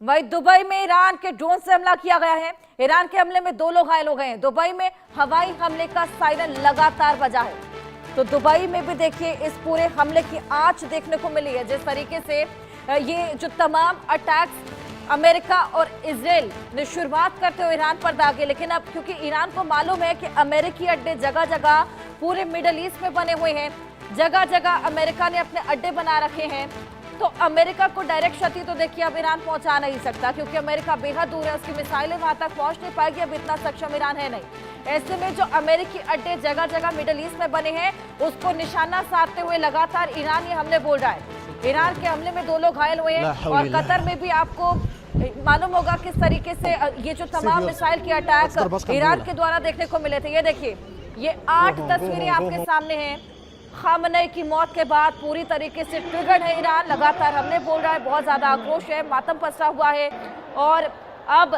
वहीं दुबई में ईरान के ड्रोन से हमला किया गया है। ईरान के हमले में 2 लोग घायल हो गए हैं। दुबई में हवाई हमले का सायरन लगातार बजा है। तो दुबई में भी देखिए इस पूरे हमले की आंच देखने को मिली है। जिस तरीके से ये जो तमाम अटैक्स अमेरिका और इजराइल ने शुरुआत करते हुए ईरान पर दागे, लेकिन अब क्योंकि ईरान को मालूम है कि अमेरिकी अड्डे जगह जगह पूरे मिडल ईस्ट में बने हुए हैं, जगह जगह अमेरिका ने अपने अड्डे बना रखे हैं, तो अमेरिका को डायरेक्ट क्षति तो देखिए अब ईरान पहुंचा नहीं सकता, क्योंकि अमेरिका बेहद दूर है, उसकी मिसाइलें वहां तक पहुंच नहीं पाएगी। अब इतना सक्षम ईरान है नहीं। ऐसे में जो अमेरिकी अड्डे जगह जगह मिडल ईस्ट में बने हैं, उसको निशाना साधते हुए लगातार ईरान ये हमले बोल रहा है। ईरान के हमले में 2 लोग घायल हुए हैं। और कतर में भी आपको मालूम होगा किस तरीके से ये जो तमाम मिसाइल के अटैक ईरान के द्वारा देखने को मिले थे। ये देखिए, ये 8 तस्वीरें आपके सामने हैं। खामनेई की मौत के बाद पूरी तरीके से ट्रिगर्ड है ईरान, लगातार हमले बोल रहा है, बहुत ज्यादा आक्रोश है, मातम पसरा हुआ है। और अब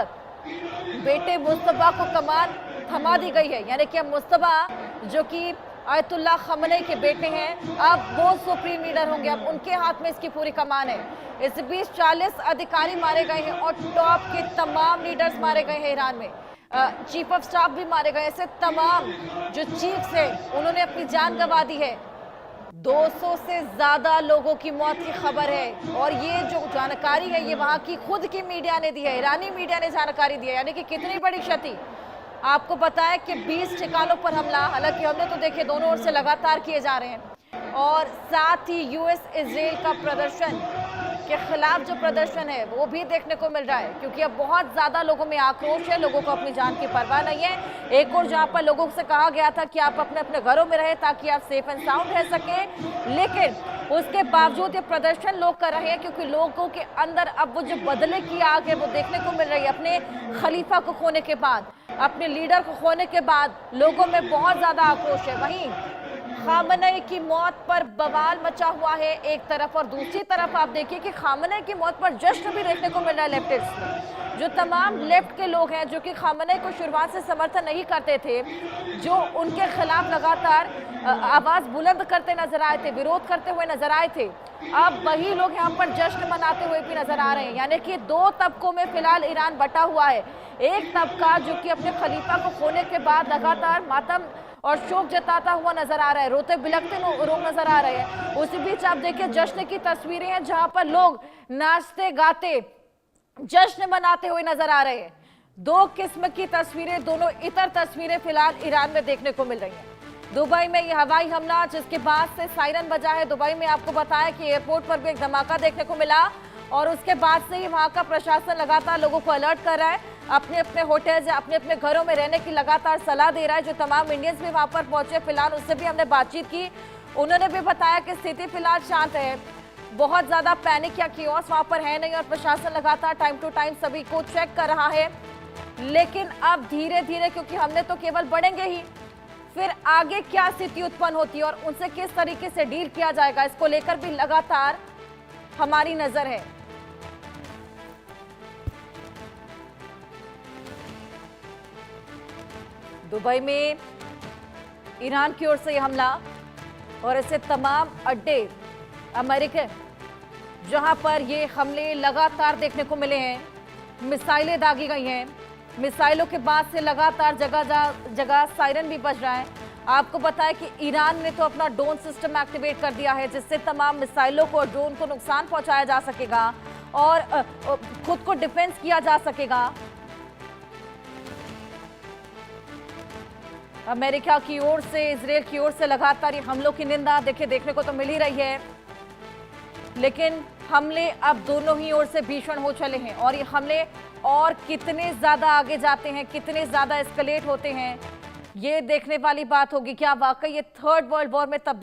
बेटे मुस्तफा को कमान थमा दी गई है, यानी कि अब मुस्तफा जो कि आयतुल्लाह खामनेई के बेटे हैं, अब वो सुप्रीम लीडर होंगे। अब उनके हाथ में इसकी पूरी कमान है। इस बीच 40 अधिकारी मारे गए हैं और टॉप के तमाम लीडर्स मारे गए हैं ईरान में। चीफ ऑफ स्टाफ भी मारे गए। ऐसे तमाम जो चीफ्स हैं उन्होंने अपनी जान गंवा दी है। 200 से ज्यादा लोगों की मौत की खबर है। और ये जो जानकारी है ये वहां की खुद की मीडिया ने दी है, ईरानी मीडिया ने जानकारी दी है, यानी कि कितनी बड़ी क्षति। आपको पता है कि 20 ठिकानों पर हमला, हालांकि हमले तो देखिए दोनों ओर से लगातार किए जा रहे हैं। और साथ ही यूएस इजराइल का प्रदर्शन के खिलाफ जो प्रदर्शन है वो भी देखने को मिल रहा है, क्योंकि अब बहुत ज्यादा लोगों में आक्रोश है, लोगों को अपनी जान की परवाह नहीं है। एक और जहां पर लोगों से कहा गया था कि आप अपने अपने घरों में रहे ताकि आप सेफ एंड साउंड रह सके, लेकिन उसके बावजूद ये प्रदर्शन लोग कर रहे हैं, क्योंकि लोगों के अंदर अब वो जो बदले की आग है वो देखने को मिल रही है। अपने खलीफा को खोने के बाद, अपने लीडर को खोने के बाद लोगों में बहुत ज्यादा आक्रोश है। वहीं खामनेई की मौत पर बवाल मचा हुआ है एक तरफ, और दूसरी तरफ आप देखिए कि खामनेई की मौत पर जश्न भी देखने को मिल रहा है लेफ्टिस्ट में। जो तमाम लेफ्ट के लोग हैं जो कि खामनेई को शुरुआत से समर्थन नहीं करते थे, जो उनके खिलाफ लगातार आवाज बुलंद करते नजर आए थे, विरोध करते हुए नजर आए थे, अब वही लोग यहाँ पर जश्न मनाते हुए भी नजर आ रहे हैं। यानी कि 2 तबकों में फिलहाल ईरान बटा हुआ है। एक तबका जो कि अपने खलीफा को खोने के बाद लगातार मातम और शोक जताता हुआ नजर आ रहा है, रोते बिलखते लोग नजर आ रहे हैं। उसी बीच आप देखिए जश्न की तस्वीरें हैं जहां पर लोग नाचते गाते जश्न मनाते हुए नजर आ रहे हैं। 2 किस्म की तस्वीरें, दोनों इतर तस्वीरें फिलहाल ईरान में देखने को मिल रही हैं। दुबई में ये हवाई हमला जिसके बाद से सायरन बजा है। दुबई में आपको बताया कि एयरपोर्ट पर भी एक धमाका देखने को मिला, और उसके बाद से ही वहां का प्रशासन लगातार लोगों को अलर्ट कर रहा है, अपने अपने होटल्स या अपने अपने घरों में रहने की लगातार सलाह दे रहा है। जो तमाम इंडियंस भी वहां पर पहुंचे फिलहाल, उससे भी हमने बातचीत की, उन्होंने भी बताया कि स्थिति फिलहाल शांत है, बहुत ज्यादा पैनिक या कियोस वहां पर है नहीं, और प्रशासन लगातार टाइम टू टाइम सभी को चेक कर रहा है। लेकिन अब धीरे धीरे, क्योंकि हमले तो केवल बढ़ेंगे ही, फिर आगे क्या स्थिति उत्पन्न होती है और उनसे किस तरीके से डील किया जाएगा, इसको लेकर भी लगातार हमारी नजर है। दुबई में ईरान की ओर से यह हमला, और ऐसे तमाम अड्डे अमेरिका जहां पर ये हमले लगातार देखने को मिले हैं, मिसाइलें दागी गई हैं, मिसाइलों के बाद से लगातार जगह जगह सायरन भी बज रहा है। आपको बताया कि ईरान ने तो अपना ड्रोन सिस्टम एक्टिवेट कर दिया है, जिससे तमाम मिसाइलों को और ड्रोन को नुकसान पहुंचाया जा सकेगा और खुद को डिफेंस किया जा सकेगा। अमेरिका की ओर से, इजराइल की ओर से लगातार ये हमलों की निंदा देखने को तो मिल ही रही है, लेकिन हमले अब दोनों ही ओर से भीषण हो चले हैं, और ये हमले और कितने ज्यादा आगे जाते हैं, कितने ज्यादा एस्केलेट होते हैं, ये देखने वाली बात होगी। क्या वाकई ये 3rd वर्ल्ड वॉर में तब